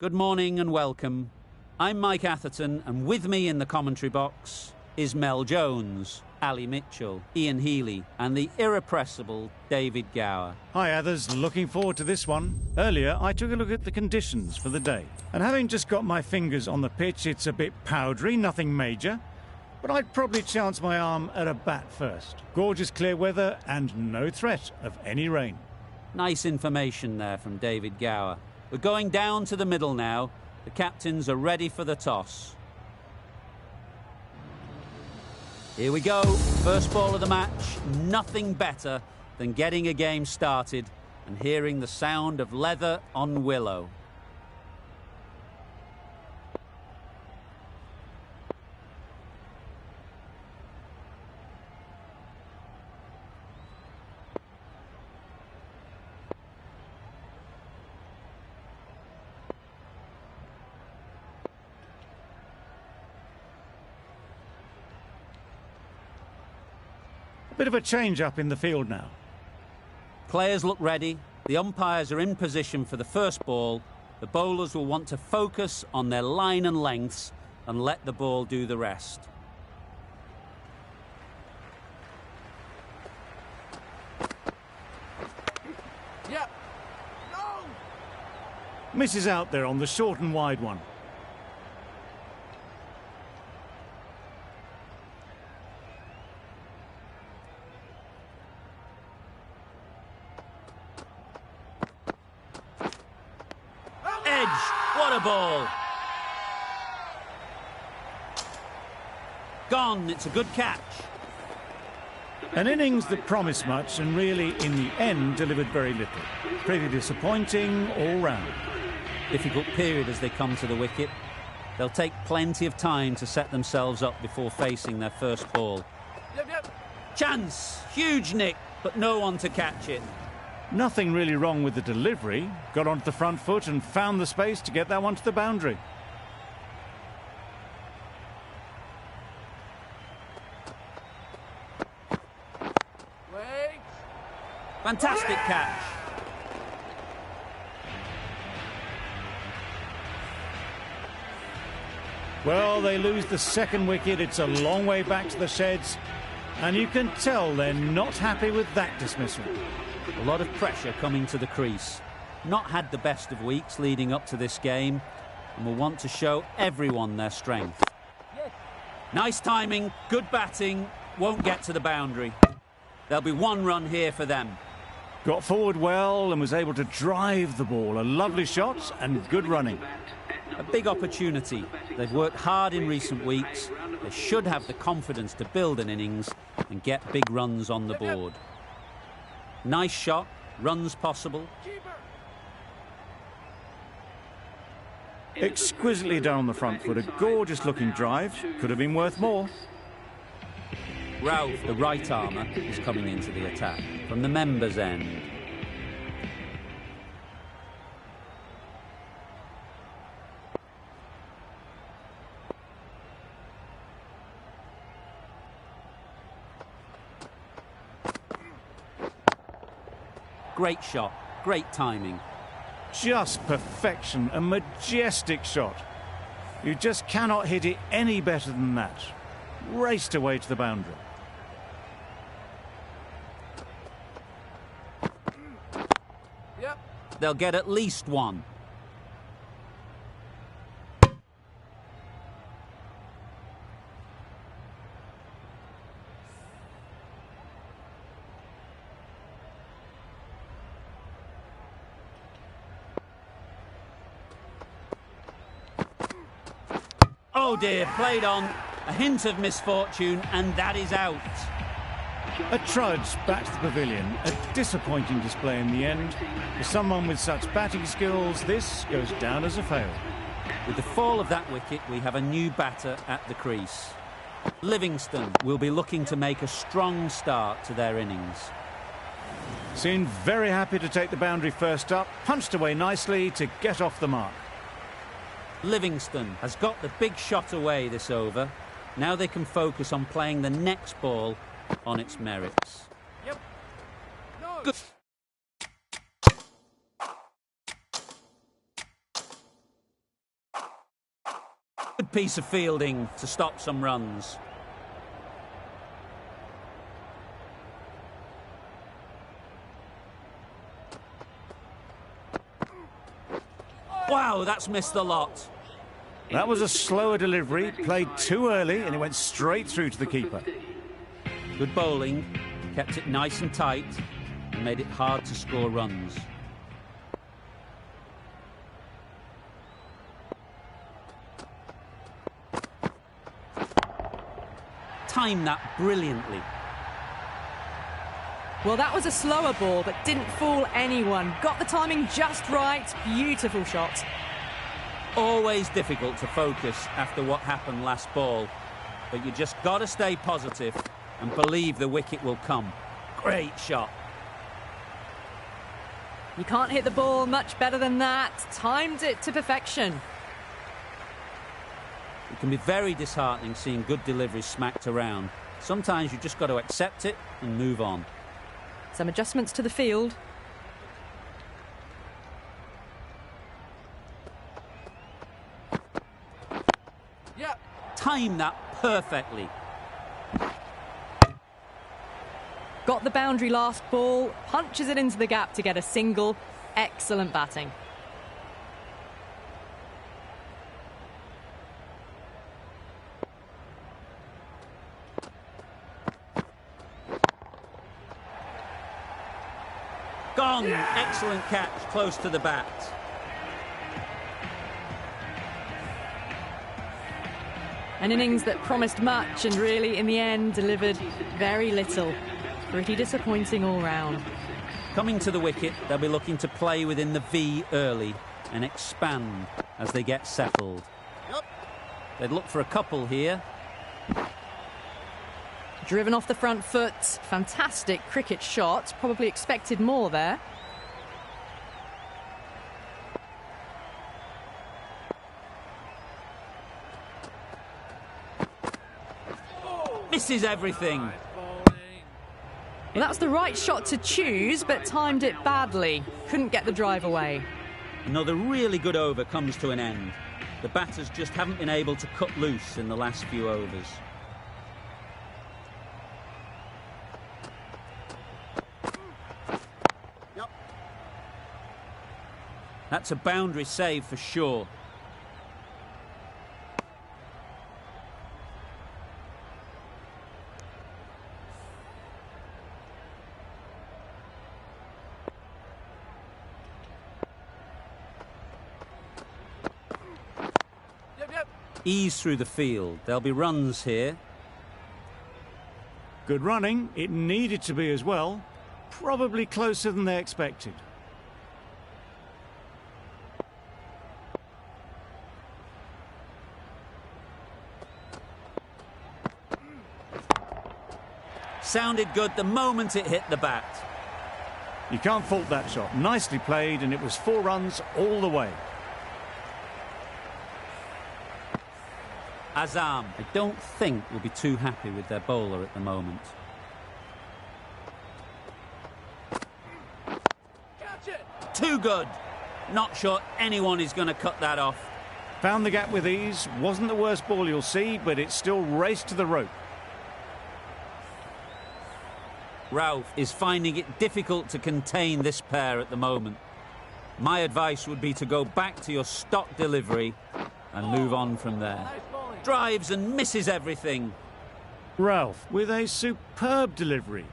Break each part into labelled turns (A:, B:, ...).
A: Good morning and welcome. I'm Mike Atherton, and with me in the commentary box is Mel Jones, Ali Mitchell, Ian Healy and the irrepressible David Gower.
B: Hi others, looking forward to this one. Earlier I took a look at the conditions for the day, and having just got my fingers on the pitch, it's a bit powdery, nothing major, but I'd probably chance my arm at a bat first. Gorgeous clear weather and no threat of any rain.
A: Nice information there from David Gower. We're going down to the middle now. The captains are ready for the toss. Here we go. First ball of the match. Nothing better than getting a game started and hearing the sound of leather on willow.
B: A bit of a change-up in the field now.
A: Players look ready. The umpires are in position for the first ball. The bowlers will want to focus on their line and lengths and let the ball do the rest.
C: Yeah. No.
B: Misses out there on the short and wide one.
A: What a ball! Gone, it's a good catch.
B: An innings that promised much and really, in the end, delivered very little. Pretty disappointing all round.
A: Difficult period as they come to the wicket. They'll take plenty of time to set themselves up before facing their first ball.
C: Yep.
A: Chance! Huge nick, but no one to catch it.
B: Nothing really wrong with the delivery. Got onto the front foot and found the space to get that one to the boundary.
C: Wait.
A: Fantastic catch.
B: Well, they lose the second wicket. It's a long way back to the sheds, and you can tell they're not happy with that dismissal.
A: A lot of pressure coming to the crease. Not had the best of weeks leading up to this game and will want to show everyone their strength.
C: Yes.
A: Nice timing, good batting, won't get to the boundary. There'll be one run here for them.
B: Got forward well and was able to drive the ball. A lovely shot and good running.
A: A big opportunity. They've worked hard in recent weeks. They should have the confidence to build an innings and get big runs on the board. Nice shot, runs possible.
B: Exquisitely done on the front foot, a gorgeous looking drive. Could have been worth more.
A: Ralph, the right armour, is coming into the attack from the members' end. Great shot, great timing.
B: Just perfection, a majestic shot. You just cannot hit it any better than that. Raced away to the boundary.
C: Yep.
A: They'll get at least one. Oh dear, played on. A hint of misfortune, and that is out.
B: A trudge back to the pavilion. A disappointing display in the end. For someone with such batting skills, this goes down as a fail.
A: With the fall of that wicket, we have a new batter at the crease. Livingston will be looking to make a strong start to their innings.
B: Seemed very happy to take the boundary first up. Punched away nicely to get off the mark.
A: Livingston has got the big shot away this over. Now they can focus on playing the next ball on its merits.
C: Yep. No.
A: Good. Good piece of fielding to stop some runs. Wow, that's missed the lot.
B: That was a slower delivery, played too early, and it went straight through to the keeper.
A: Good bowling, kept it nice and tight, and made it hard to score runs. Timed that brilliantly.
D: Well, that was a slower ball, but didn't fool anyone. Got the timing just right. Beautiful shot.
A: Always difficult to focus after what happened last ball, but you just got to stay positive and believe the wicket will come. Great shot.
D: You can't hit the ball much better than that. Timed it to perfection.
A: It can be very disheartening seeing good deliveries smacked around. Sometimes you just got to accept it and move on.
D: Some adjustments to the field.
C: Yep.
A: Time that perfectly.
D: Got the boundary last ball. Punches it into the gap to get a single. Excellent batting.
A: Gone. Excellent catch, close to the bat.
D: An innings that promised much and really, in the end, delivered very little. Pretty disappointing all round.
A: Coming to the wicket, they'll be looking to play within the V early and expand as they get settled. They'd look for a couple here.
D: Driven off the front foot. Fantastic cricket shot. Probably expected more there.
A: Misses everything.
D: Well, that's the right shot to choose, but timed it badly. Couldn't get the drive away.
A: Another really good over comes to an end. The batters just haven't been able to cut loose in the last few overs. That's a boundary save for sure.
C: Yep.
A: Ease through the field. There'll be runs here.
B: Good running. It needed to be as well. Probably closer than they expected.
A: Sounded good the moment it hit the bat.
B: You can't fault that shot. Nicely played, and it was 4 runs all the way.
A: Azam, I don't think will be too happy with their bowler at the moment.
C: Catch it.
A: Too good. Not sure anyone is going to cut that off.
B: Found the gap with ease. Wasn't the worst ball you'll see, but it still raced to the rope.
A: Ralph is finding it difficult to contain this pair at the moment. My advice would be to go back to your stock delivery and move on from there.
C: Nice bowling.
A: Drives and misses everything.
B: Ralph with a superb delivery.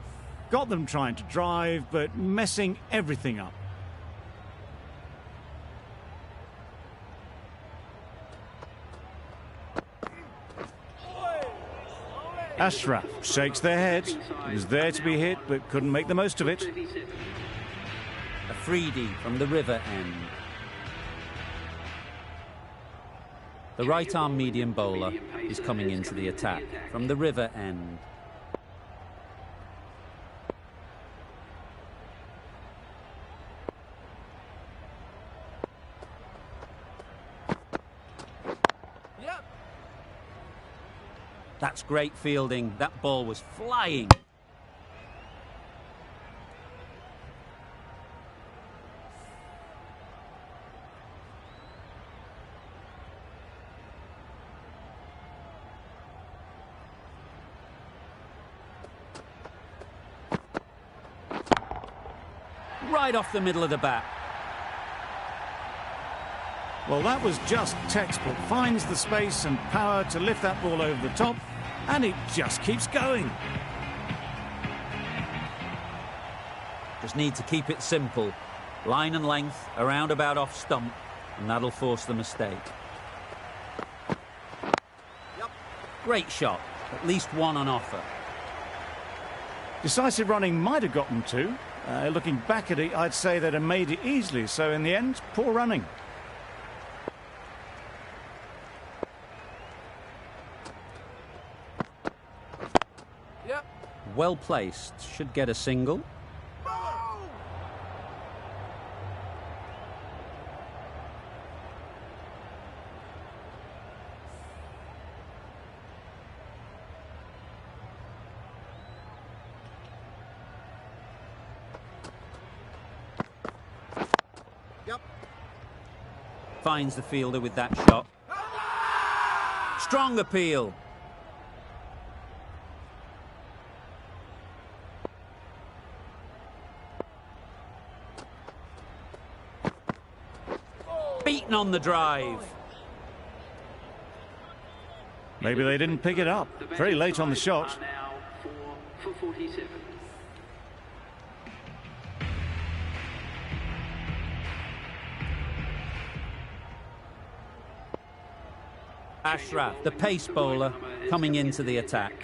B: Got them trying to drive, but messing everything up. Ashraf shakes their head. It was there to be hit, but couldn't make the most of it.
A: A freebie from the river end. The right-arm medium bowler is coming into the attack from the river end.
C: Yep.
A: That's great fielding. That ball was flying. right off the middle of the bat.
B: Well, that was just textbook. Finds the space and power to lift that ball over the top, and it just keeps going.
A: Just need to keep it simple. Line and length, around about off stump, and that'll force the mistake. Great shot. At least one on offer.
B: Decisive running might have gotten two. Looking back at it, I'd say they'd have made it easily. So in the end, poor running.
C: Yep.
A: Well placed. Should get a single. Finds the fielder with that shot. Strong appeal. Beaten on the drive.
B: Maybe they didn't pick it up. Very late on the shot.
E: For 47.
A: Ashraf, the pace bowler, coming into the attack.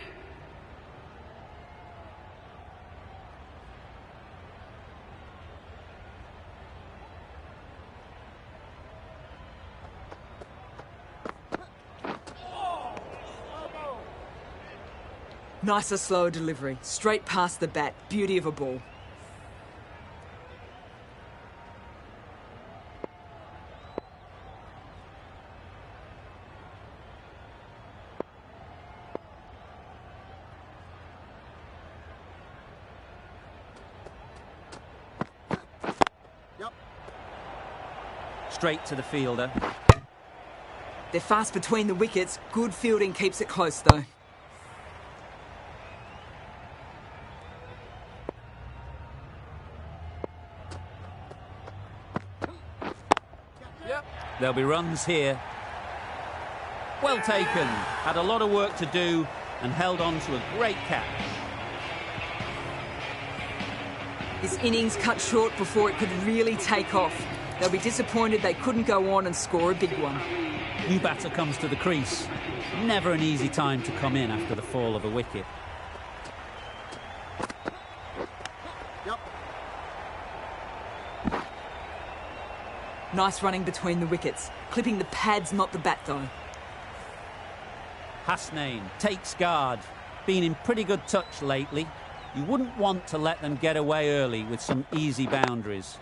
F: Nicer slow delivery, straight past the bat, beauty of a ball.
A: Straight to the fielder.
F: They're fast between the wickets. Good fielding keeps it close, though.
C: Yep.
A: There'll be runs here. Well taken. Had a lot of work to do and held on to a great catch.
F: This innings cut short before it could really take off. They'll be disappointed they couldn't go on and score a big one.
A: New batter comes to the crease. Never an easy time to come in after the fall of a wicket.
F: Nice running between the wickets. Clipping the pads, not the bat, though.
A: Hasnain takes guard. Been in pretty good touch lately. You wouldn't want to let them get away early with some easy boundaries.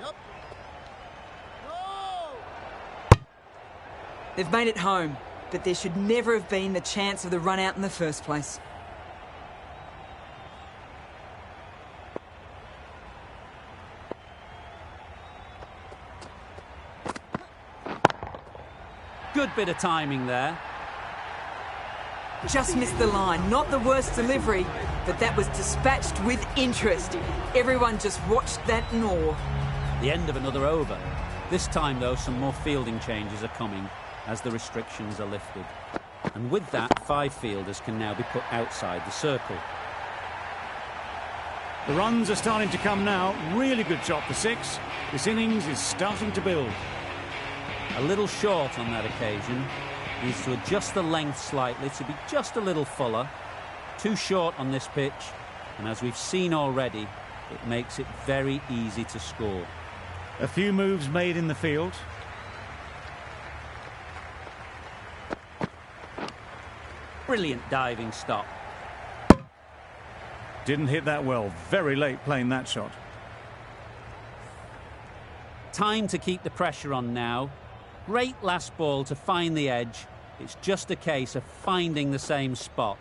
F: They've made it home, but there should never have been the chance of the run out in the first place.
A: Good bit of timing there.
F: Just missed the line. Not the worst delivery, but that was dispatched with interest. Everyone just watched that in awe.
A: The end of another over. This time, though, some more fielding changes are coming as the restrictions are lifted. And with that, 5 fielders can now be put outside the circle.
B: The runs are starting to come now. Really good shot for 6. This innings is starting to build.
A: A little short on that occasion. Needs to adjust the length slightly to be just a little fuller. Too short on this pitch, and as we've seen already, it makes it very easy to score.
B: A few moves made in the field.
A: Brilliant diving stop.
B: Didn't hit that well. Very late playing that shot.
A: Time to keep the pressure on now. Great last ball to find the edge. It's just a case of finding the same spot.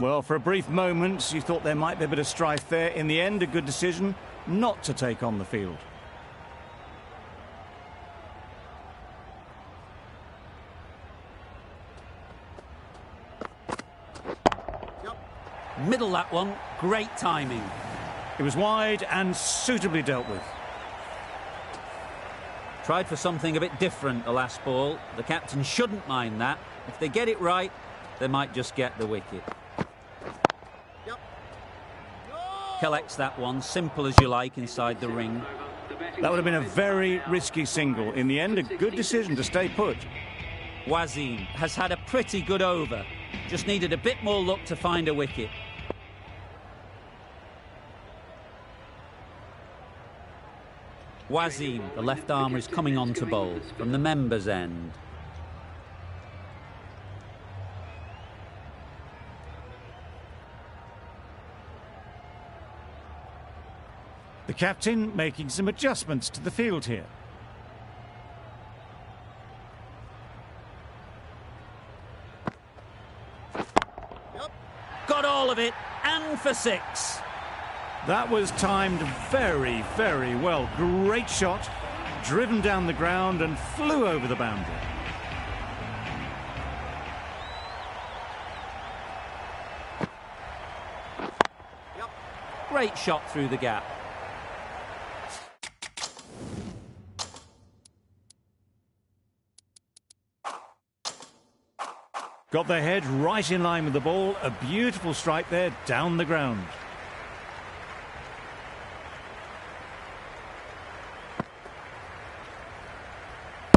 B: Well, for a brief moment, you thought there might be a bit of strife there. In the end, a good decision not to take on the field.
A: Middle that one, great timing.
B: It was wide and suitably dealt with.
A: Tried for something a bit different the last ball. The captain shouldn't mind that. If they get it right, they might just get the wicket. Collects that one, simple as you like, inside the ring.
B: That would have been a very risky single. In the end, a good decision to stay put.
A: Wasim has had a pretty good over. Just needed a bit more luck to find a wicket. Wasim, the left armer, is coming on to bowl from the members' end.
B: The captain making some adjustments to the field here.
A: Got all of it, and for 6.
B: That was timed very, very well. Great shot, driven down the ground and flew over the boundary.
A: Great shot through the gap.
B: Got their head right in line with the ball. A beautiful strike there, down the ground.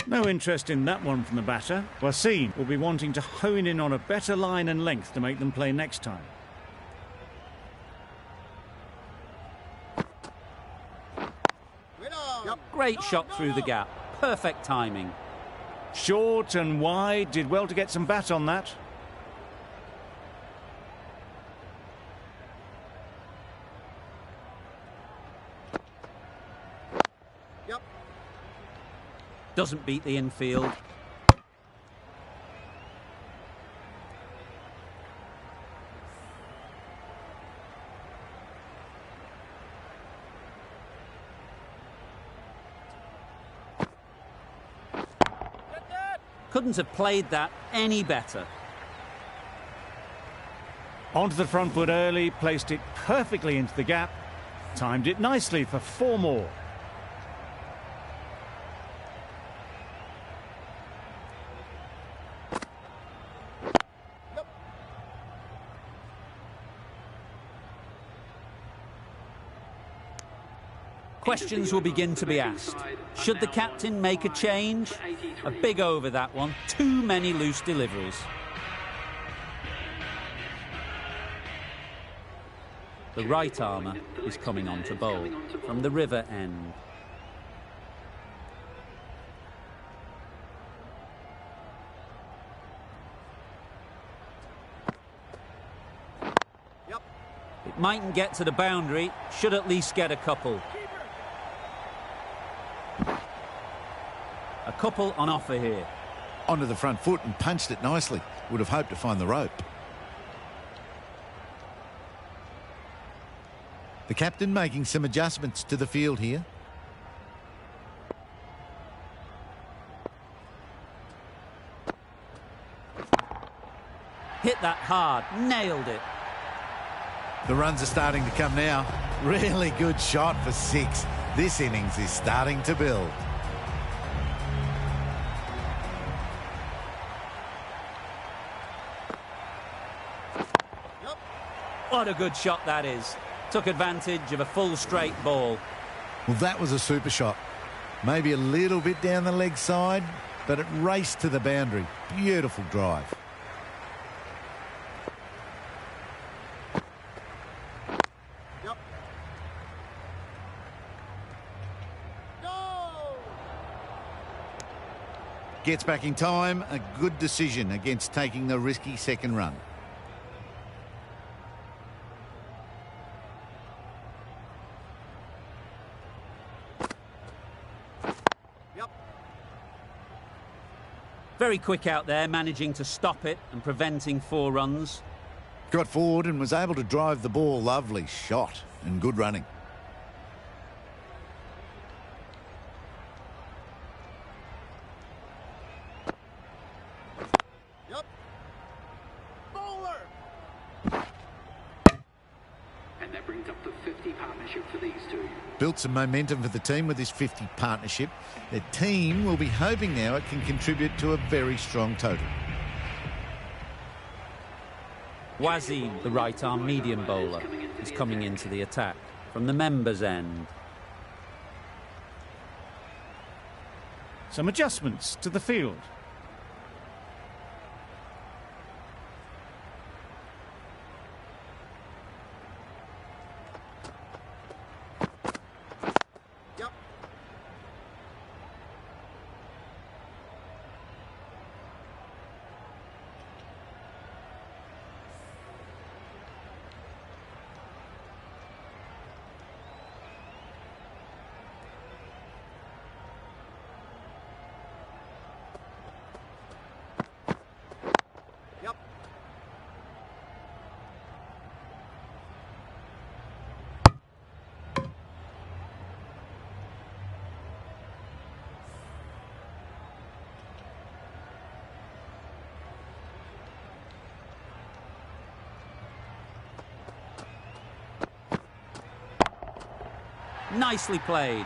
B: No interest in that one from the batter. Wasim will be wanting to hone in on a better line and length to make them play next time.
A: Great shot through the gap. Perfect timing.
B: Short and wide, did well to get some bat on that.
A: Doesn't beat the infield. Couldn't have played that any better.
B: Onto the front foot early, placed it perfectly into the gap. Timed it nicely for 4 more.
A: Questions will begin to be asked. Should the captain make a change? A big over that one. Too many loose deliveries. The right armer is coming on to bowl from the river end. It mightn't get to the boundary, should at least get a couple. A couple on offer here.
G: Onto the front foot and punched it nicely. Would have hoped to find the rope. The captain making some adjustments to the field here.
A: Hit that hard, nailed it.
G: The runs are starting to come now. Really good shot for 6. This innings is starting to build.
A: What a good shot that is. Took advantage of a full straight ball.
G: Well, that was a super shot. Maybe a little bit down the leg side, but it raced to the boundary. Beautiful drive. Gets back in time. A good decision against taking the risky second run.
A: Very quick out there, managing to stop it and preventing 4 runs.
G: Got forward and was able to drive the ball. Lovely shot and good running.
C: Yep. Bowler.
E: And that brings up the 50 partnership for these two.
G: Built some momentum for the team with this 50 partnership. Their team will be hoping now it can contribute to a very strong total.
A: Wazim, the right-arm medium bowler, is coming into the attack from the members' end.
B: Some adjustments to the field.
C: Yep. Yep.
A: Nicely played.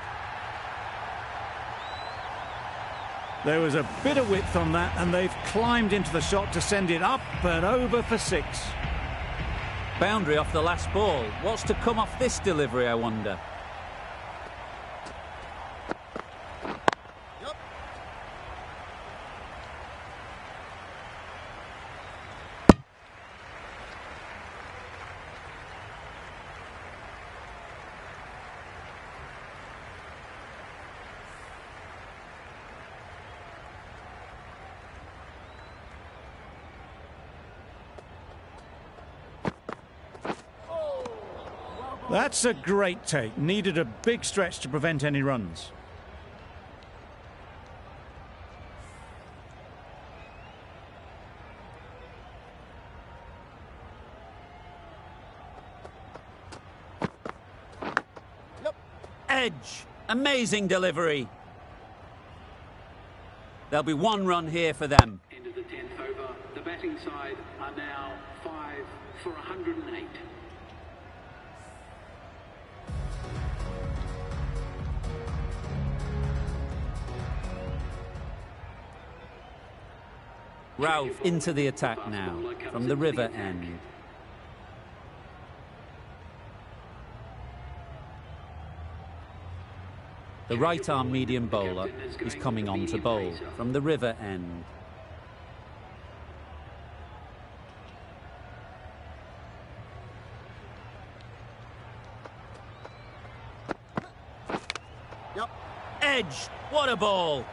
B: There was a bit of width on that, and they've climbed into the shot to send it up and over for 6.
A: Boundary off the last ball. What's to come off this delivery, I wonder?
C: Yep.
B: That's a great take. Needed a big stretch to prevent any runs.
C: Yep.
A: Edge. Amazing delivery. There'll be 1 run here for them.
E: End of the 10th over. The batting side are now 5 for 108.
A: Ralph into the attack now from the river end. The right-arm medium bowler is coming on to bowl from the river end.
C: Yep.
A: Edge. What a ball.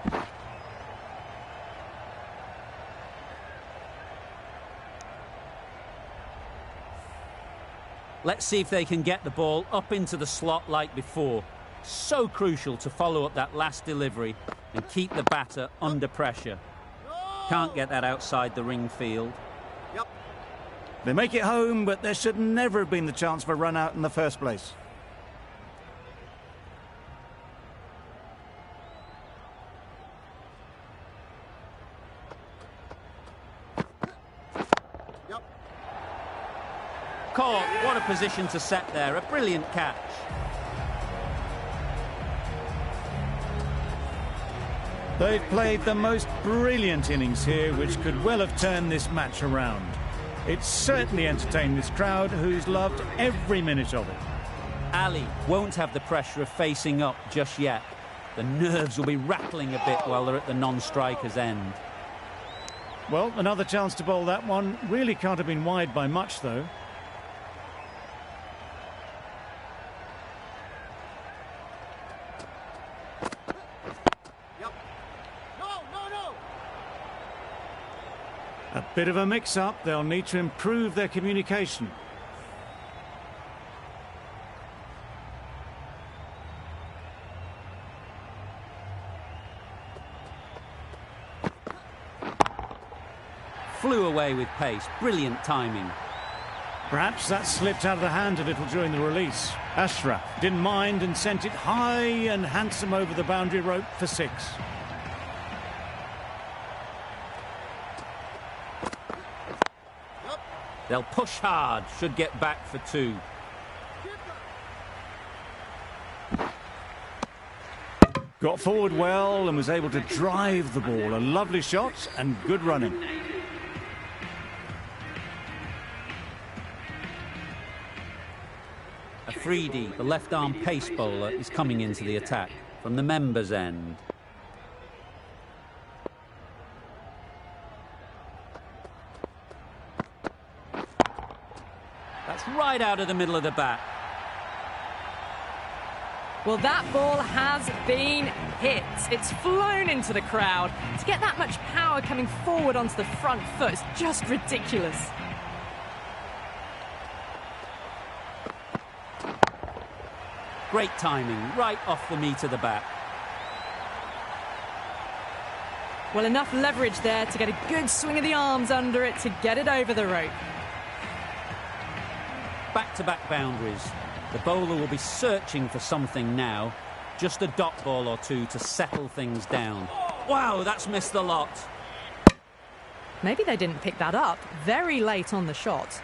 A: Let's see if they can get the ball up into the slot like before. So crucial to follow up that last delivery and keep the batter under pressure. Can't get that outside the ring field.
C: Yep.
B: They make it home, but there should never have been the chance for a run out in the first place.
C: Yep.
A: Caught. What a position to set there. A brilliant catch.
B: They've played the most brilliant innings here, which could well have turned this match around. It's certainly entertained this crowd, who's loved every minute of it.
A: Ali won't have the pressure of facing up just yet. The nerves will be rattling a bit while they're at the non-striker's end.
B: Well, another chance to bowl that one. Really can't have been wide by much, though.
C: Yep. No, no, no.
B: A bit of a mix-up. They'll need to improve their communication.
A: Flew away with pace. Brilliant timing.
B: Perhaps that slipped out of the hand a little during the release. Ashraf didn't mind and sent it high and handsome over the boundary rope for 6.
A: They'll push hard, should get back for 2.
B: Got forward well and was able to drive the ball. A lovely shot and good running.
A: Afridi, the left-arm pace bowler, is coming into the attack from the members' end. That's right out of the middle of the bat.
D: Well, that ball has been hit. It's flown into the crowd. To get that much power coming forward onto the front foot is just ridiculous.
A: Great timing, right off the meat of the bat.
D: Well, enough leverage there to get a good swing of the arms under it to get it over the rope.
A: Back-to-back boundaries. The bowler will be searching for something now. Just a dot ball or 2 to settle things down. Wow, that's missed the lot.
D: Maybe they didn't pick that up very late on the shot.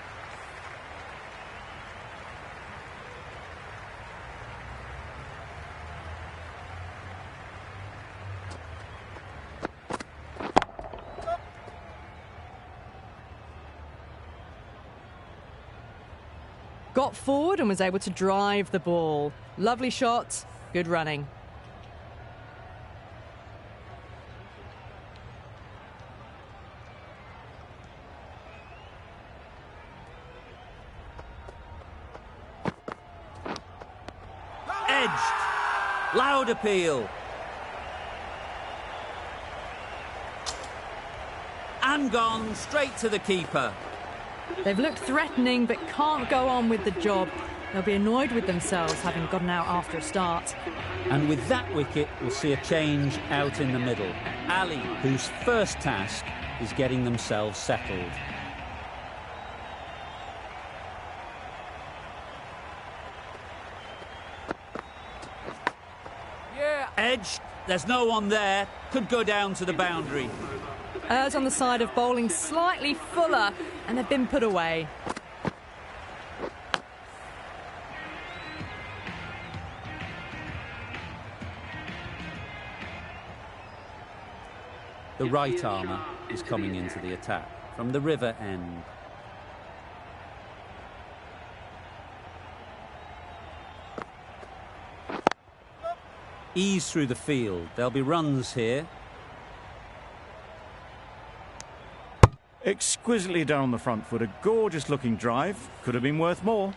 D: Got forward and was able to drive the ball. Lovely shot, good running.
A: Edged. Loud appeal. And gone straight to the keeper.
D: They've looked threatening but can't go on with the job. They'll be annoyed with themselves having gotten out after a start.
A: And with that wicket, we'll see a change out in the middle. Ali, whose first task is getting themselves settled. Yeah. Edge, there's no one there. Could go down to the boundary.
D: Errs on the side of bowling slightly fuller, and they've been put away.
A: The right armour is coming into the attack from the river end. Ease through the field. There'll be runs here.
B: Exquisitely done on the front foot. A gorgeous looking drive. Could have been worth more.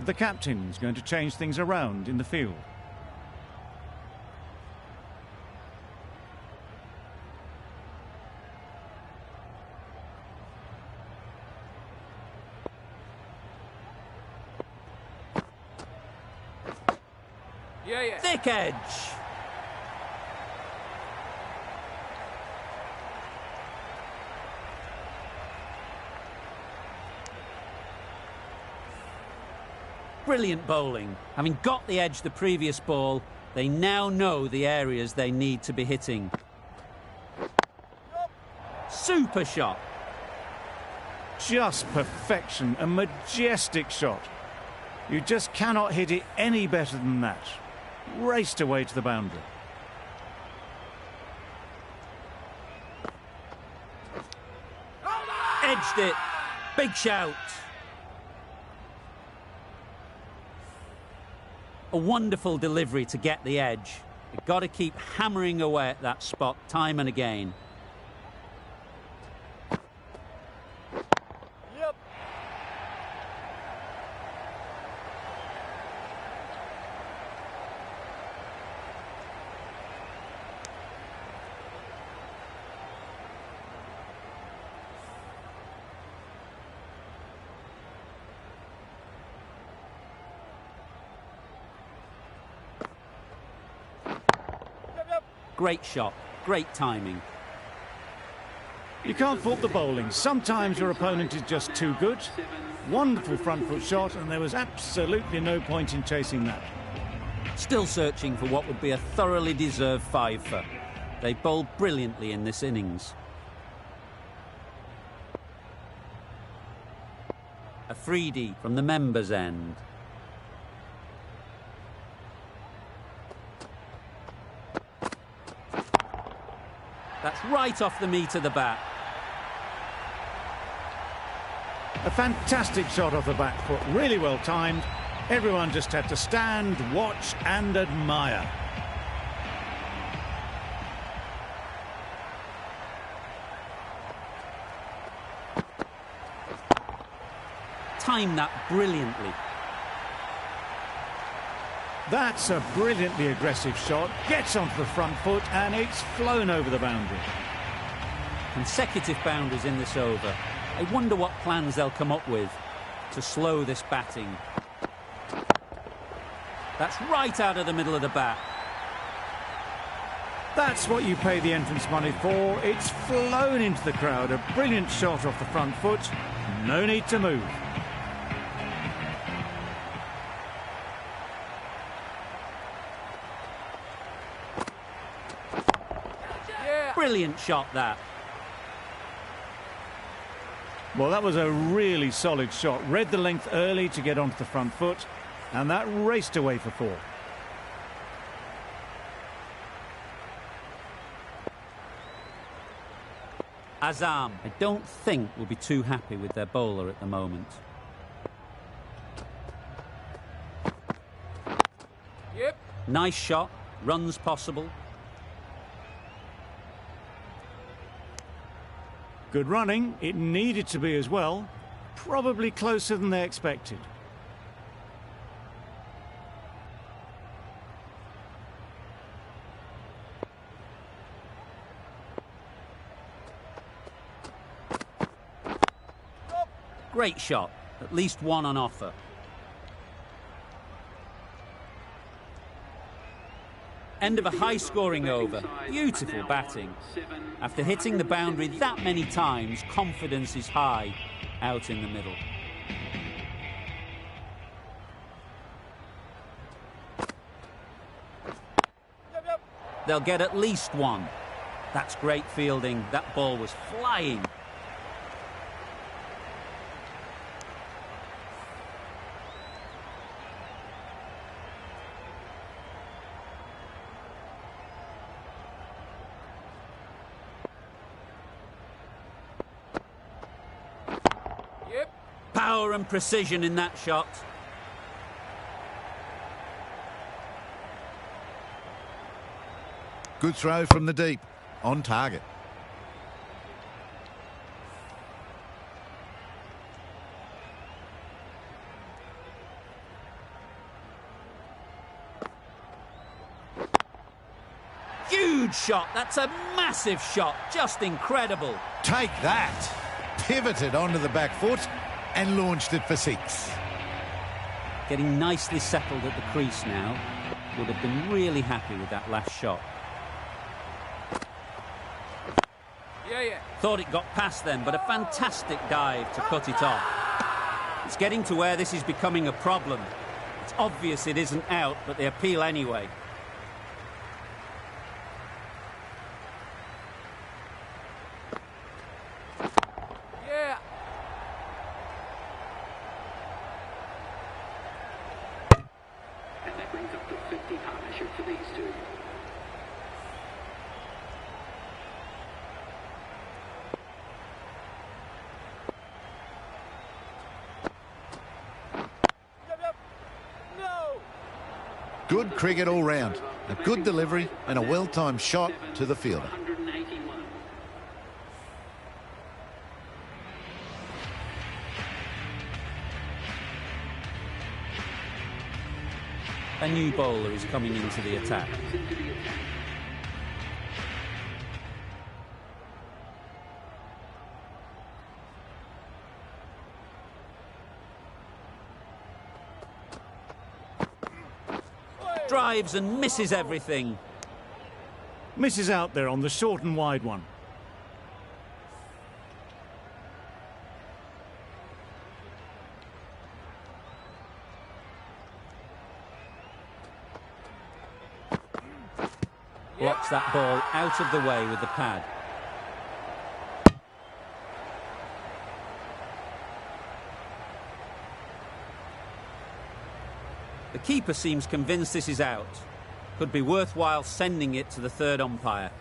B: The captain's going to change things around in the field.
A: Thick edge. Brilliant bowling. Having got the edge the previous ball, they now know the areas they need to be hitting. Super shot.
B: Just perfection. A majestic shot. You just cannot hit it any better than that. Raced away to the boundary.
A: Edged it. Big shout. A wonderful delivery to get the edge. You've got to keep hammering away at that spot time and again.
C: Yep.
A: Great shot, great timing.
B: You can't fault the bowling. Sometimes your opponent is just too good. Wonderful front foot shot, and there was absolutely no point in chasing that.
A: Still searching for what would be a thoroughly deserved fiver. They bowled brilliantly in this innings. A freebie from the members' end. That's right off the meat of the bat.
B: A fantastic shot off the back foot, really well timed. Everyone just had to stand, watch and admire.
A: Timed that brilliantly.
B: That's a brilliantly aggressive shot, gets onto the front foot and it's flown over the boundary.
A: Consecutive boundaries in this over. I wonder what plans they'll come up with to slow this batting. That's right out of the middle of the bat.
B: That's what you pay the entrance money for. It's flown into the crowd. A brilliant shot off the front foot. No need to move.
A: Brilliant shot, that.
B: Well, that was a really solid shot. Read the length early to get onto the front foot, and that raced away for 4.
A: Azam, I don't think, will be too happy with their bowler at the moment.
F: Yep.
A: Nice shot, runs possible.
B: Good running. It needed to be as well. Probably closer than they expected.
A: Great shot, at least one on offer. End of a high-scoring over. Beautiful batting. After hitting the boundary that many times, confidence is high out in the middle. They'll get at least one. That's great fielding. That ball was flying. Power and precision in that shot.
G: Good throw from the deep. On target.
A: Huge shot. That's a massive shot. Just incredible.
G: Take that. Pivoted onto the back foot and launched it for 6.
A: Getting nicely settled at the crease now. Would have been really happy with that last shot. Thought it got past them, but a fantastic dive to cut it off. It's getting to where this is becoming a problem. It's obvious it isn't out, but they appeal anyway.
E: And that brings up the 50 partnership for these two.
G: Good cricket all round. A good delivery and a well-timed shot to the fielder.
E: 181.
A: A new bowler is coming into the attack. Drives and misses everything.
B: Misses out there on the short and wide one.
A: blocks that ball out of the way with the pad. The keeper seems convinced this is out. Could be worthwhile sending it to the third umpire.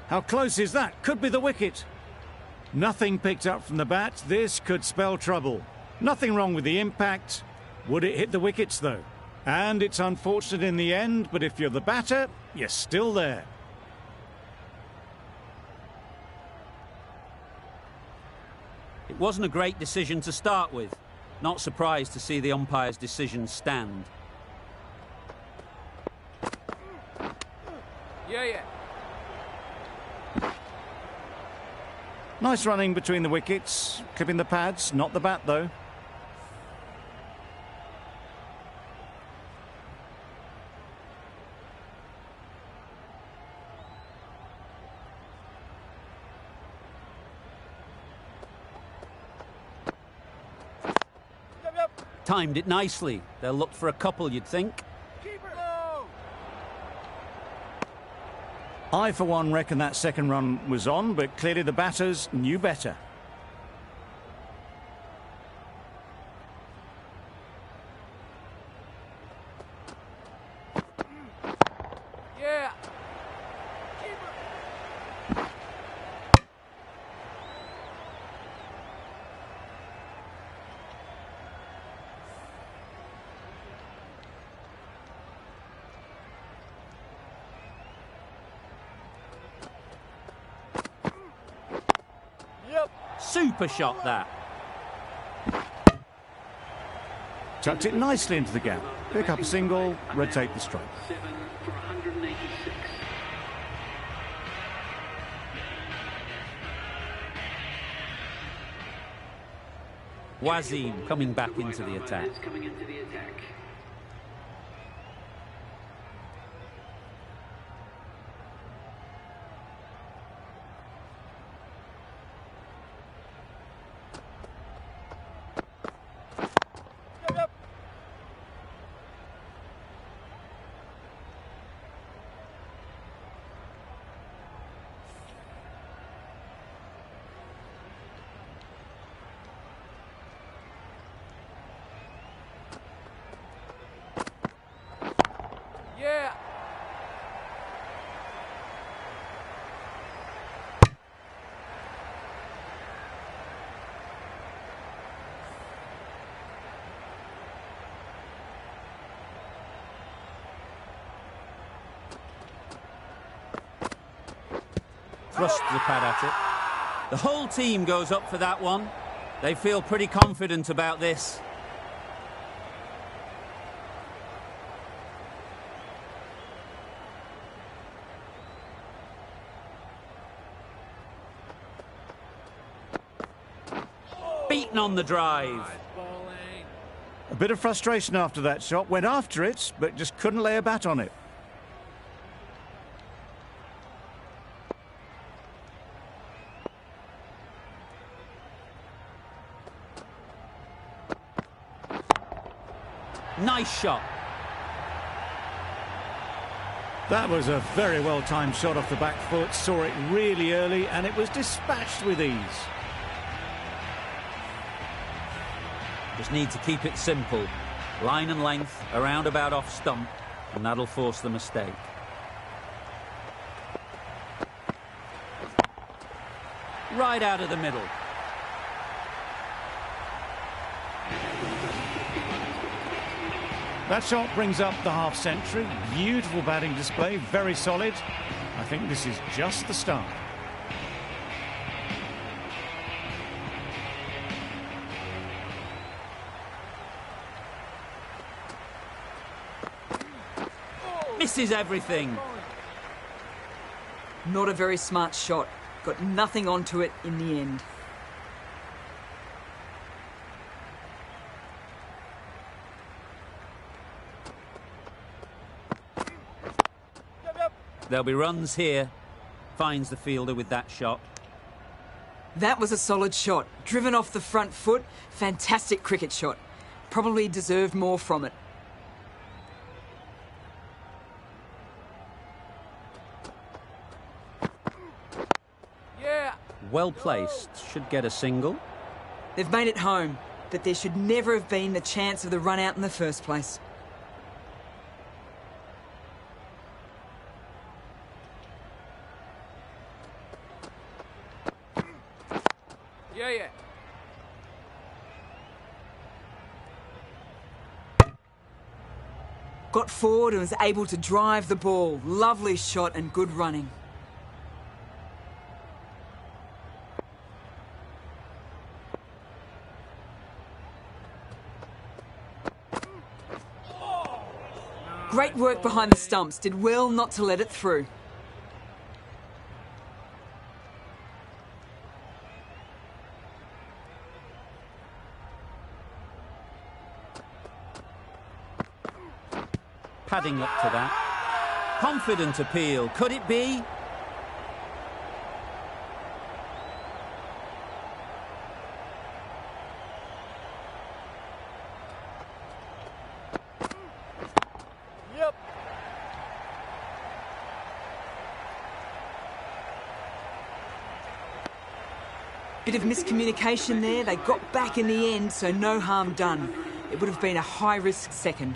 B: How close is that? Could be the wicket. Nothing picked up from the bat. This could spell trouble. Nothing wrong with the impact. Would it hit the wickets, though? And it's unfortunate in the end, but if you're the batter, you're still there.
A: It wasn't a great decision to start with. Not surprised to see the umpire's decision stand.
C: Yeah.
B: Nice running between the wickets. Clipping the pads, not the bat, though.
A: Timed it nicely. They'll look for a couple, you'd think.
B: I, for one, reckon that second run was on, but clearly the batters knew better.
C: Yeah.
A: Super shot, that.
B: Tucked it nicely into the gap. Pick up a single, rotate the strike.
E: 7 for 186.
A: Wasim coming back into the attack.
E: Coming into the attack.
C: Yeah.
A: Thrust the pad at it. The whole team goes up for that one. They feel pretty confident about this. Beaten on the drive.
B: A bit of frustration after that shot. Went after it, but just couldn't lay a bat on it.
A: Nice shot.
B: That was a very well-timed shot off the back foot. Saw it really early, and it was dispatched with ease.
A: Just need to keep it simple. Line and length, around about off stump, and that'll force the mistake. Right out of the middle.
B: That shot brings up the half-century. Beautiful batting display, very solid. I think this is just the start.
A: Misses everything.
F: Not a very smart shot. Got nothing onto it in the end.
A: There'll be runs here. Finds the fielder with that shot.
F: That was a solid shot. Driven off the front foot. Fantastic cricket shot. Probably deserved more from it.
A: well placed, should get a single.
F: They've made it home, but there should never have been the chance of the run out in the first place.
C: Yeah.
F: Got forward and was able to drive the ball. Lovely shot and good running. Great work behind the stumps. Did well not to let it through.
A: Padding up to that. Confident appeal. Could it be?
C: Yep.
F: Bit of miscommunication there. They got back in the end, so no harm done. It would have been a high-risk second.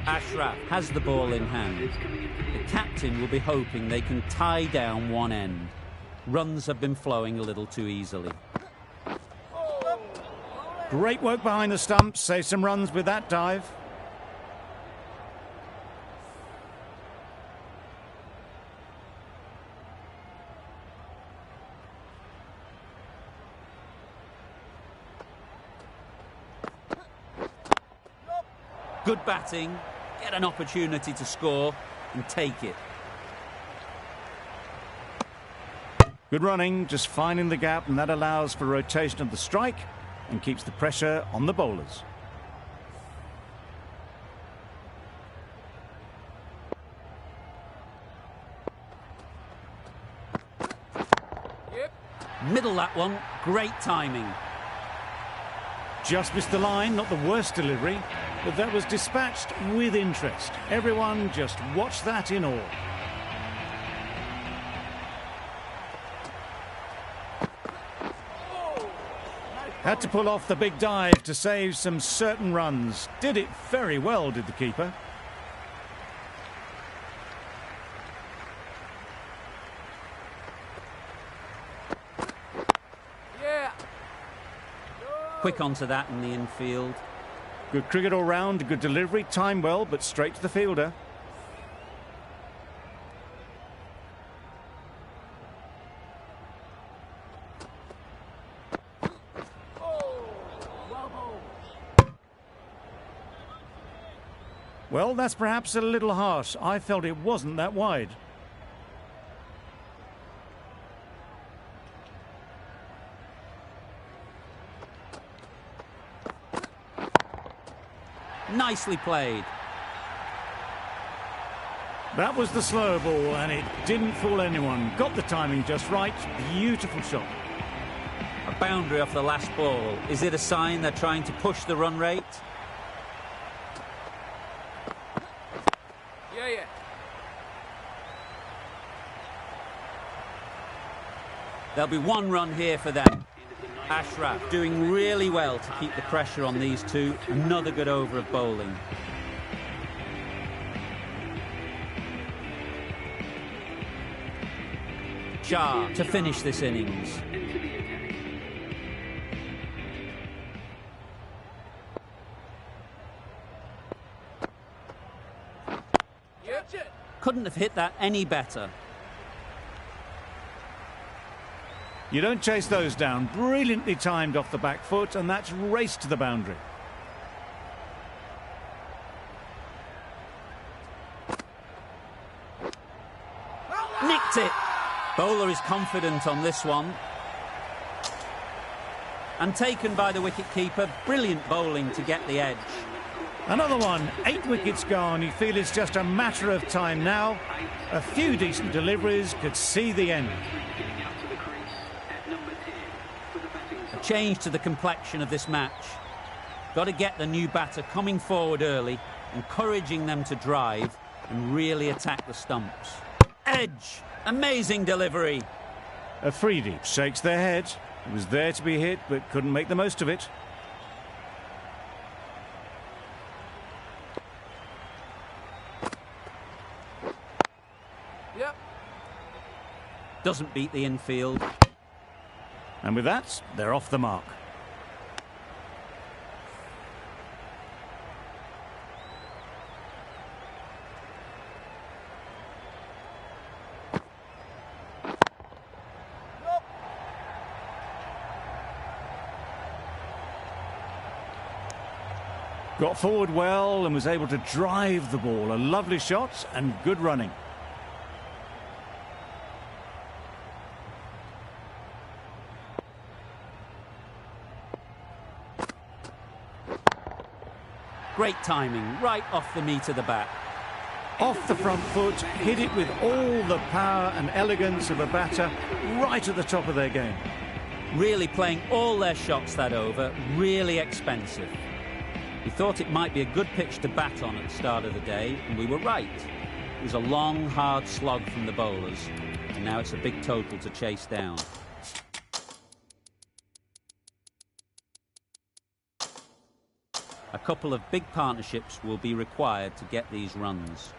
A: Ashraf has the ball in hand. The captain will be hoping they can tie down one end. Runs have been flowing a little too easily.
B: Great work behind the stumps. Save some runs with that dive.
A: Good batting. Get an opportunity to score and take it.
B: Good running, just finding the gap, and that allows for rotation of the strike and keeps the pressure on the bowlers.
C: Yep.
A: Middle that one. Great timing.
B: Just missed the line, not the worst delivery, but that was dispatched with interest. Everyone just watched that in awe. Had to pull off the big dive to save some certain runs. Did it very well, did the keeper.
C: Yeah.
A: Quick onto that in the infield.
B: Good cricket all round, good delivery, timed well, but straight to the fielder. Well, that's perhaps a little harsh. I felt it wasn't that wide.
A: Nicely played.
B: That was the slow ball, and it didn't fool anyone. Got the timing just right. Beautiful shot.
A: A boundary off the last ball. Is it a sign they're trying to push the run rate?
C: Yeah.
A: There'll be one run here for them. Ashraf doing really well to keep the pressure on these two. Another good over of bowling. Shah to finish this innings.
C: Yep.
A: Couldn't have hit that any better.
B: You don't chase those down. Brilliantly timed off the back foot, and that's raced to the boundary.
A: Nicked it. Bowler is confident on this one. And taken by the wicket-keeper. Brilliant bowling to get the edge.
B: Another one, 8 wickets gone. You feel it's just a matter of time now. A few decent deliveries could see the end.
A: A change to the complexion of this match. Got to get the new batter coming forward early encouraging them to drive and really attack the stumps. Edge! Amazing delivery!
B: A freebie shakes their head. It was there to be hit, but couldn't make the most of it.
C: Yep.
A: Doesn't beat the infield.
B: And with that, they're off the mark. Got forward well and was able to drive the ball. A lovely shot and good running.
A: Great timing, right off the meat of the bat.
B: Off the front foot, hit it with all the power and elegance of a batter, right at the top of their game.
A: Really playing all their shots that over, really expensive. We thought it might be a good pitch to bat on at the start of the day, and we were right. It was a long, hard slog from the bowlers, and now it's a big total to chase down. A couple of big partnerships will be required to get these runs.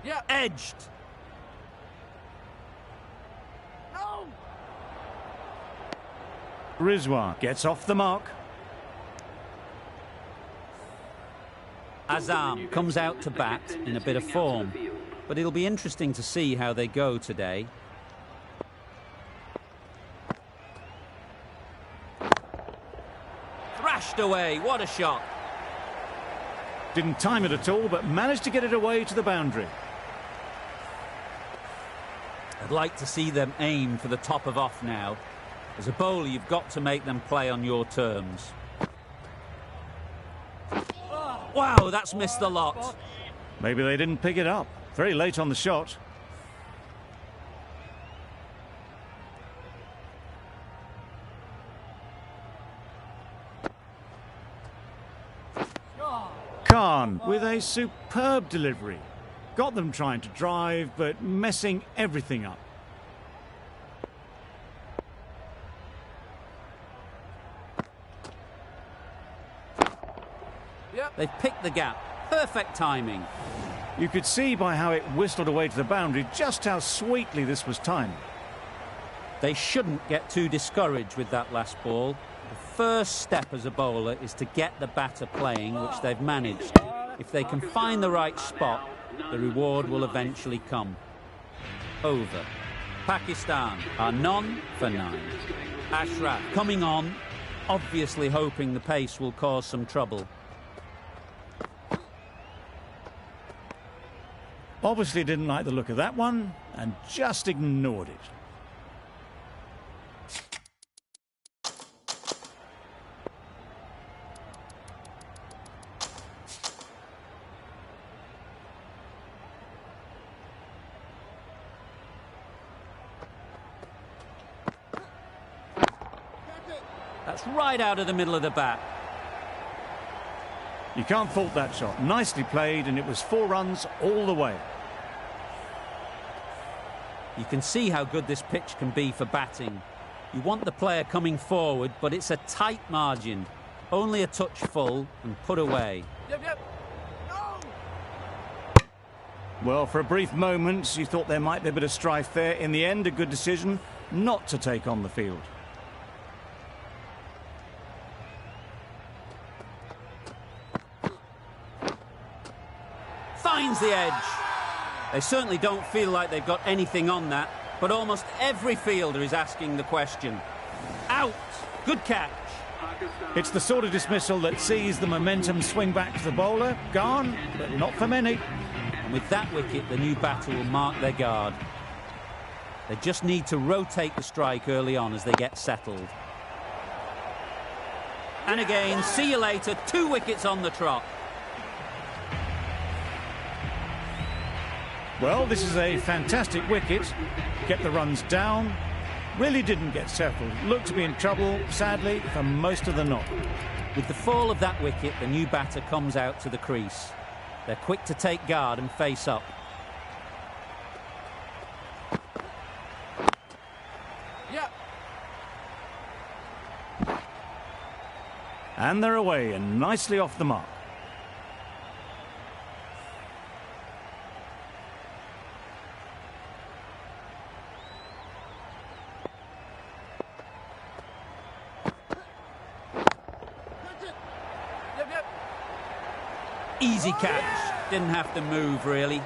C: Yeah.
A: Edged!
C: No.
B: Rizwan gets off the mark.
A: Azam comes out to bat in a bit of form, but it'll be interesting to see how they go today. Thrashed away, what a shot!
B: Didn't time it at all, but managed to get it away to the boundary.
A: I'd like to see them aim for the top of off now. As a bowler, you've got to make them play on your terms. Wow, that's missed a lot.
B: Maybe they didn't pick it up. Very late on the shot. Khan with a superb delivery. Got them trying to drive, but messing everything up.
C: Yep.
A: They've picked the gap. Perfect timing.
B: You could see by how it whistled away to the boundary just how sweetly this was timed.
A: They shouldn't get too discouraged with that last ball. The first step as a bowler is to get the batter playing, which they've managed. If they can find the right spot, the reward will eventually come. Over. Pakistan are 9 for 9. Ashraf coming on, obviously hoping the pace will cause some trouble.
B: Obviously didn't like the look of that one and just ignored it.
A: That's right out of the middle of the bat.
B: You can't fault that shot. Nicely played, and it was 4 runs all the way.
A: You can see how good this pitch can be for batting. You want the player coming forward, but it's a tight margin. Only a touch full and put away.
C: Yep. No.
B: Well, for a brief moment, you thought there might be a bit of strife there. In the end, a good decision not to take on the field.
A: Finds the edge. They certainly don't feel like they've got anything on that, but almost every fielder is asking the question. Out. Good catch.
B: It's the sort of dismissal that sees the momentum swing back to the bowler. Gone, but not for many.
A: And with that wicket, the new batter will mark their guard. They just need to rotate the strike early on as they get settled. And again, see you later, 2 wickets on the trot.
B: Well, this is a fantastic wicket. Kept the runs down. Really didn't get settled. Looked to be in trouble, sadly, for most of the knock.
A: With the fall of that wicket, the new batter comes out to the crease. They're quick to take guard and face up.
C: Yeah.
B: And they're away and nicely off the mark.
A: Easy catch. Didn't have to move, really.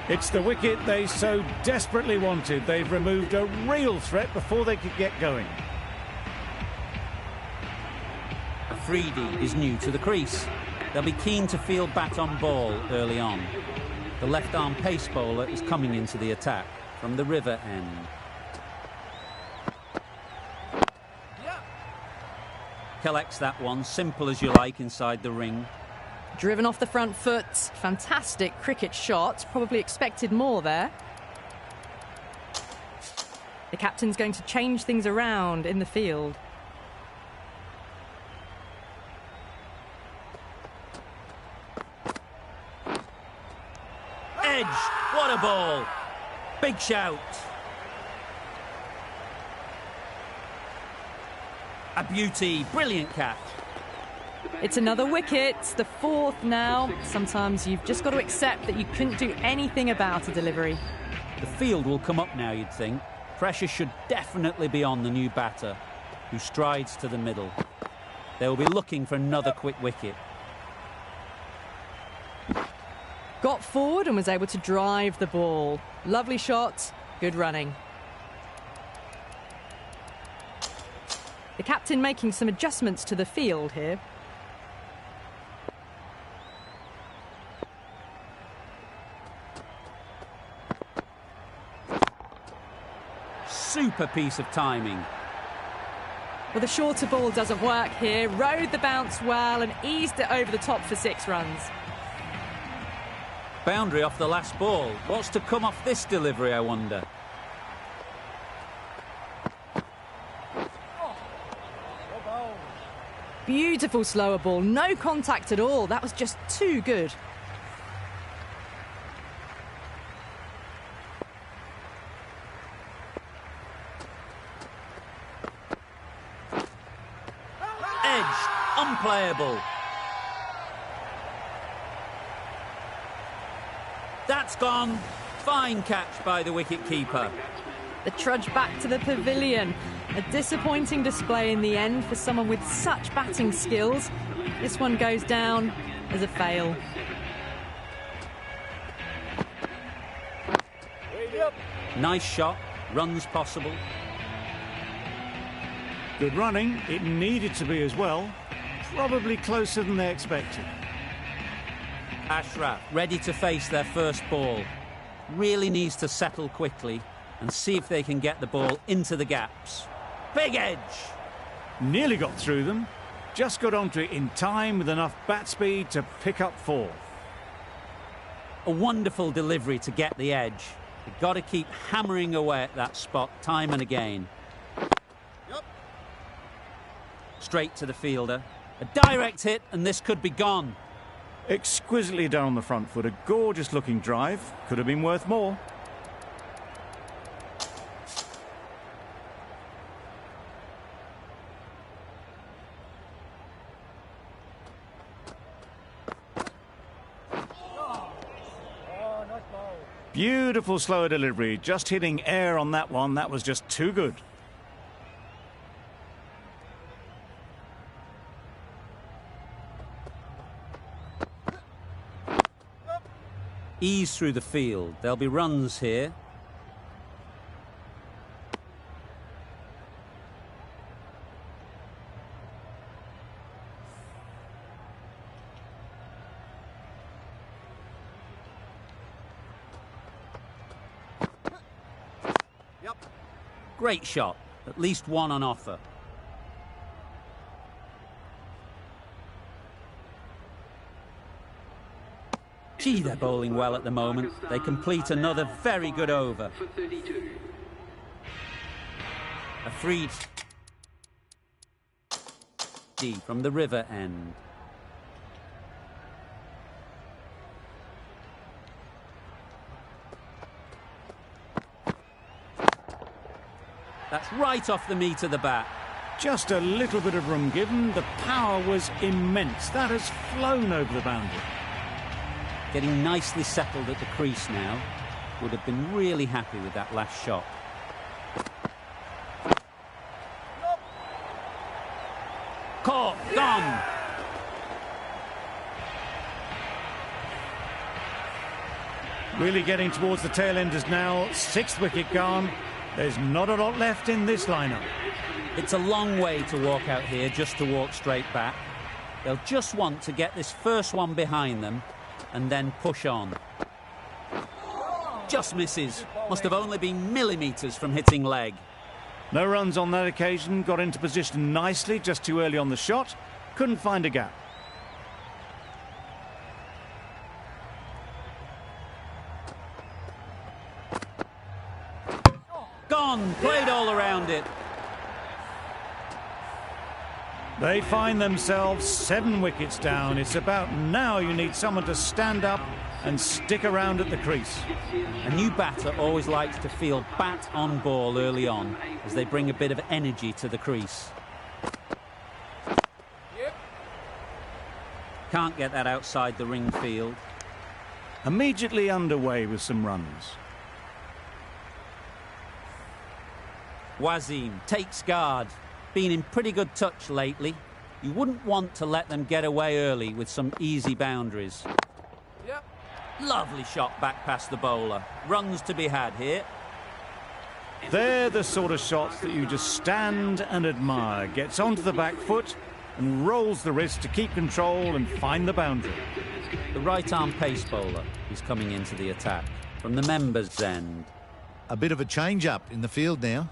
B: It's the wicket they so desperately wanted. They've removed a real threat before they could get going.
A: Afridi is new to the crease. They'll be keen to field bat on ball early on. The left-arm pace bowler is coming into the attack from the river end. Collects that one, simple as you like, inside the ring.
D: Driven off the front foot. Fantastic cricket shot. Probably expected more there. The captain's going to change things around in the field.
A: Edge! What a ball! Big shout! A beauty, brilliant catch.
D: It's another wicket, the 4th now. Sometimes you've just got to accept that you couldn't do anything about a delivery.
A: The field will come up now, you'd think. Pressure should definitely be on the new batter, who strides to the middle. They will be looking for another quick wicket.
D: Got forward and was able to drive the ball. Lovely shot, good running. The captain making some adjustments to the field here.
A: Super piece of timing.
D: Well, the shorter ball doesn't work here. Rode the bounce well and eased it over the top for 6 runs.
A: Boundary off the last ball. What's to come off this delivery, I wonder?
D: Beautiful slower ball, no contact at all. That was just too good.
A: Edge, unplayable. That's gone. Fine catch by the wicket-keeper.
D: The trudge back to the pavilion. A disappointing display in the end for someone with such batting skills. This one goes down as a fail.
A: Nice shot, runs possible.
B: Good running. It needed to be as well. Probably closer than they expected.
A: Ashraf ready to face their first ball. Really needs to settle quickly and see if they can get the ball into the gaps. Big edge!
B: Nearly got through them. Just got onto it in time with enough bat speed to pick up 4.
A: A wonderful delivery to get the edge. You've got to keep hammering away at that spot time and again.
C: Yep.
A: Straight to the fielder. A direct hit and this could be gone.
B: Exquisitely down the front foot. A gorgeous looking drive. Could have been worth more. Beautiful slower delivery. Just hitting air on that one. That was just too good.
A: Ease through the field. There'll be runs here.
C: Yep.
A: Great shot. At least one on offer. Gee, they're bowling well at the moment. They complete another very good over.
E: For 32.
A: A free D from the river end. That's right off the meat of the bat.
B: Just a little bit of room given. The power was immense. That has flown over the boundary.
A: Getting nicely settled at the crease now. Would have been really happy with that last shot. Caught, gone.
B: Really getting towards the tail enders now. 6th wicket gone. There's not a lot left in this lineup.
A: It's a long way to walk out here just to walk straight back. They'll just want to get this first one behind them and then push on. Just misses. Must have only been millimetres from hitting leg.
B: No runs on that occasion. Got into position nicely, just too early on the shot. Couldn't find a gap.
A: Gone. Played all around it.
B: They find themselves 7 wickets down. It's about now you need someone to stand up and stick around at the crease.
A: A new batter always likes to feel bat on ball early on as they bring a bit of energy to the crease.
C: Yep.
A: Can't get that outside the ring field.
B: Immediately underway with some runs.
A: Wasim takes guard. Been in pretty good touch lately. You wouldn't want to let them get away early with some easy boundaries.
C: Yep.
A: Lovely shot back past the bowler. Runs to be had here.
B: They're the sort of shots that you just stand and admire. Gets onto the back foot and rolls the wrist to keep control and find the boundary.
A: The right-arm pace bowler is coming into the attack from the members' end.
G: A bit of a change-up in the field now.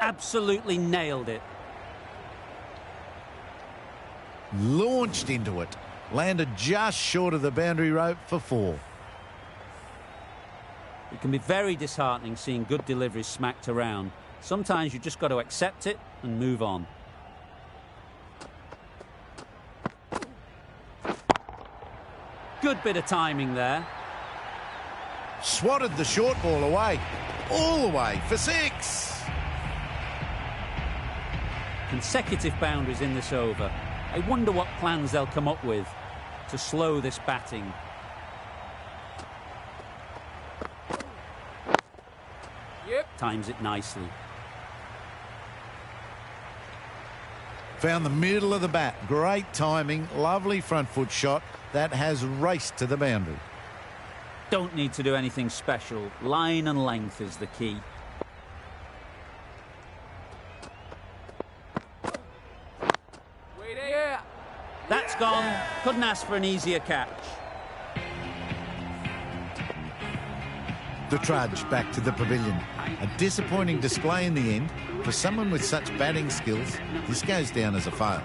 A: Absolutely nailed it.
G: Launched into it. Landed just short of the boundary rope for 4.
A: It can be very disheartening seeing good deliveries smacked around. Sometimes you just got to accept it and move on. Good bit of timing there.
G: Swatted the short ball away. All the way for 6.
A: Consecutive boundaries in this over. I wonder what plans they'll come up with to slow this batting.
C: Yep.
A: Times it nicely.
G: Found the middle of the bat. Great timing. Lovely front foot shot. That has raced to the boundary.
A: Don't need to do anything special. Line and length is the key.
C: Yeah.
A: That's gone. Couldn't ask for an easier catch.
G: The trudge back to the pavilion. A disappointing display in the end. For someone with such batting skills, this goes down as a fail.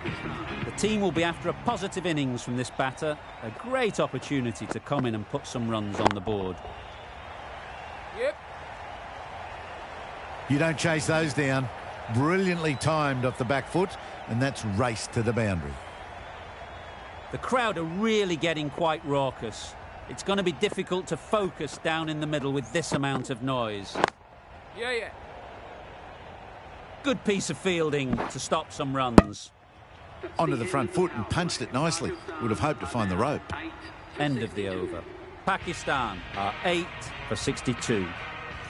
A: The team will be after a positive innings from this batter. A great opportunity to come in and put some runs on the board.
C: Yep.
G: You don't chase those down. Brilliantly timed off the back foot, and that's raced to the boundary.
A: The crowd are really getting quite raucous. It's going to be difficult to focus down in the middle with this amount of noise.
C: Yeah.
A: Good piece of fielding to stop some runs.
G: Onto the front foot and punched it nicely. Would have hoped to find the rope.
A: End of the over. Pakistan are 8 for 62.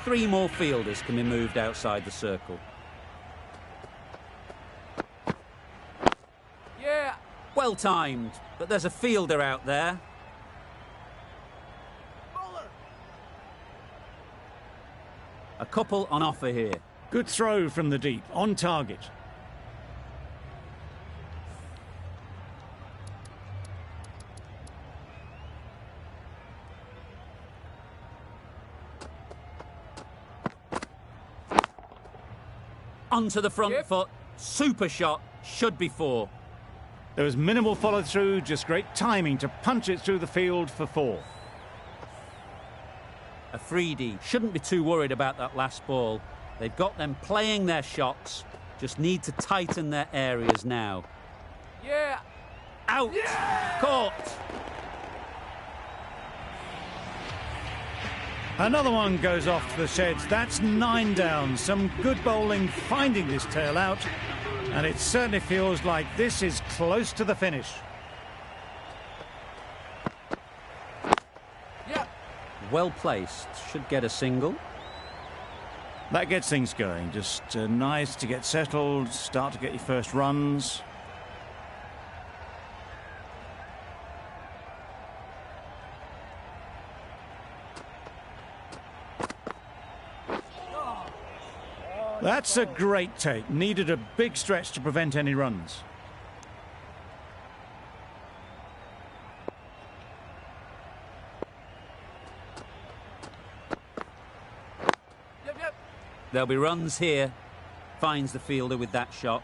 A: 3 more fielders can be moved outside the circle.
C: Yeah.
A: Well timed, but there's a fielder out there. A couple on offer here.
B: Good throw from the deep, on target.
A: Onto the front
C: Yep.
A: foot. Super shot. Should be 4.
B: There was minimal follow-through, just great timing to punch it through the field for 4.
A: Afridi shouldn't be too worried about that last ball. They've got them playing their shots. Just need to tighten their areas now.
C: Yeah.
A: Out.
C: Yeah!
A: Caught.
B: Another one goes off the sheds. That's 9 down. Some good bowling finding this tail out. And it certainly feels like this is close to the finish.
C: Yeah.
A: Well placed. Should get a single.
B: That gets things going. Just nice to get settled, start to get your first runs. That's a great take. Needed a big stretch to prevent any runs.
C: Yep, yep.
A: There'll be runs here. Finds the fielder with that shot.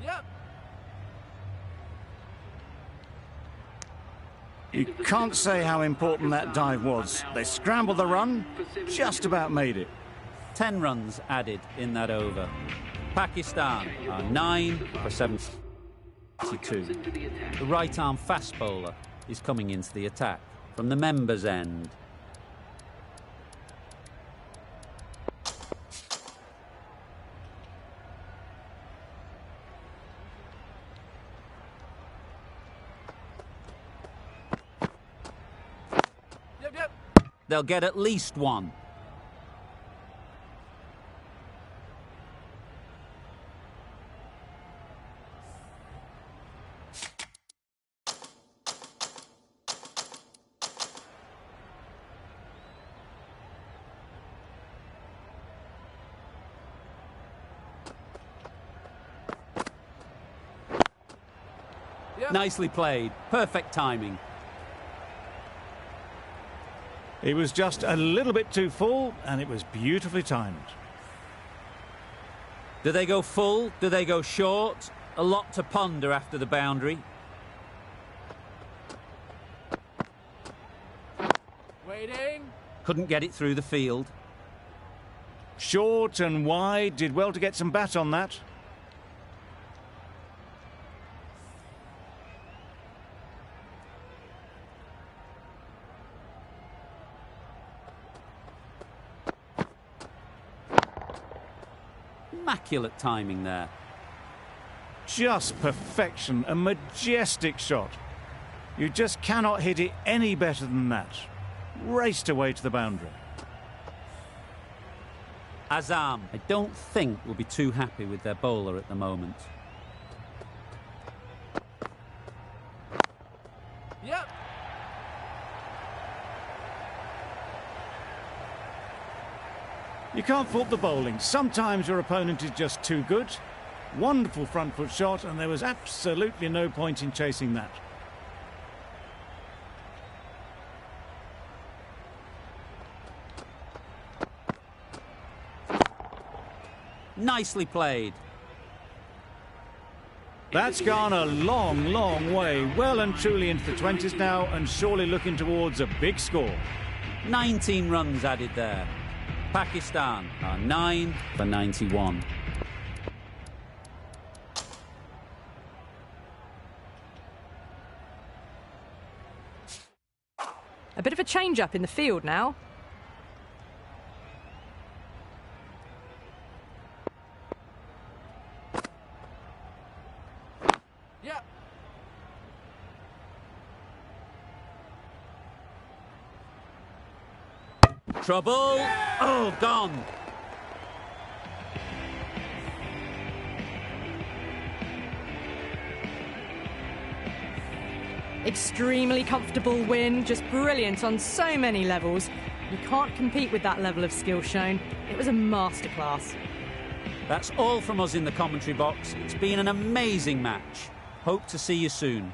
C: Yep.
B: You can't say how important that dive was. They scrambled the run, just about made it.
A: 10 runs added in that over. Pakistan are 9 for 72. The right-arm fast bowler is coming into the attack from the members' end.
C: Yep, yep.
A: They'll get at least 1.
C: Yep.
A: Nicely played. Perfect timing.
B: It was just a little bit too full, and it was beautifully timed.
A: Do they go full? Do they go short? A lot to ponder after the boundary.
C: Waiting.
A: Couldn't get it through the field.
B: Short and wide, did well to get some bat on that.
A: Immaculate timing there.
B: Just perfection, a majestic shot. You just cannot hit it any better than that. Raced away to the boundary.
A: Azam, I don't think will be too happy with their bowler at the moment.
C: Yep.
B: You can't fault the bowling. Sometimes your opponent is just too good. Wonderful front foot shot, and there was absolutely no point in chasing that.
A: Nicely played.
B: That's gone a long, long way. Well and truly into the 20s now, and surely looking towards a big score.
A: 19 runs added there. Pakistan are 9 for 91.
D: A bit of a change-up in the field now.
C: Yep.
A: Trouble. Oh, gone.
D: Extremely comfortable win, just brilliant on so many levels. You can't compete with that level of skill shown. It was a masterclass.
A: That's all from us in the commentary box. It's been an amazing match. Hope to see you soon.